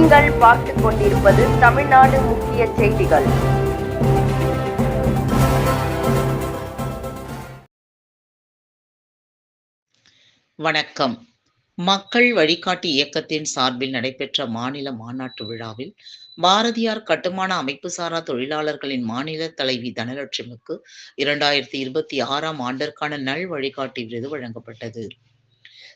நீங்கள் பார்த்துக் கொண்டிருப்பது தமிழ்நாடு முக்கிய செய்திகள். வணக்கம். மக்கள் வழிகாட்டி இயக்கத்தின் சார்பில் நடைபெற்ற மாநில மாநாட்டு விழாவில் பாரதியார் கட்டுமான அமைப்புசாரா தொழிலாளர்களின் மாநில தலைவி தனலட்சுமிக்கு 2026ஆம் ஆண்டிற்கான நல் வழிகாட்டி விருது வழங்கப்பட்டது.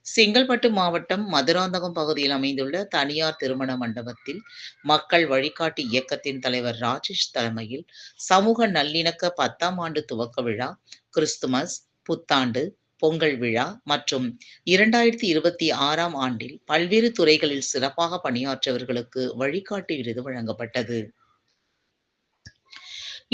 செங்கல்பட்டு மாவட்டம் மதுராந்தகம் பகுதியில் அமைந்துள்ள தனியார் திருமண மண்டபத்தில் மக்கள் வழிகாட்டி இயக்கத்தின் தலைவர் ராஜேஷ் தலைமையில் சமூக நல்லிணக்க 10ஆம் ஆண்டு துவக்க விழா, கிறிஸ்துமஸ், புத்தாண்டு, பொங்கல் விழா மற்றும் 2026ஆம் ஆண்டில் பல்வேறு துறைகளில் சிறப்பாக பணியாற்றியவர்களுக்கு வழிகாட்டி விருது வழங்கப்பட்டது.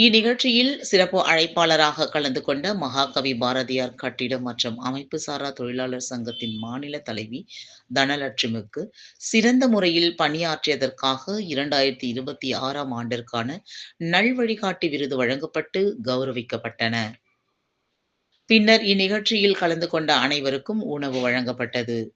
இந்நிகழ்ச்சியில் சிறப்பு அழைப்பாளராக கலந்து கொண்ட மகாகவி பாரதியார் கட்டிடம் மற்றும் அமைப்புசாரா தொழிலாளர் சங்கத்தின் மாநில தலைவி தனலட்சுமிக்கு சிறந்த முறையில் பணியாற்றியதற்காக 2026ஆம் ஆண்டிற்கான நல் வழிகாட்டி விருது வழங்கப்பட்டு கௌரவிக்கப்பட்டன. பின்னர் இந்நிகழ்ச்சியில் கலந்து கொண்ட அனைவருக்கும் உணவு வழங்கப்பட்டது.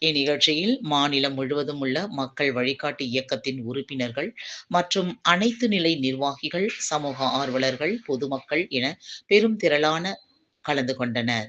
இந்நிகழ்ச்சியில் மாநிலம் முழுவதும் உள்ள மக்கள் வழிகாட்டி இயக்கத்தின் உறுப்பினர்கள் மற்றும் அனைத்து நிலை நிர்வாகிகள், சமூக ஆர்வலர்கள், பொதுமக்கள் என பெரும் திரளான கலந்து கொண்டனர்.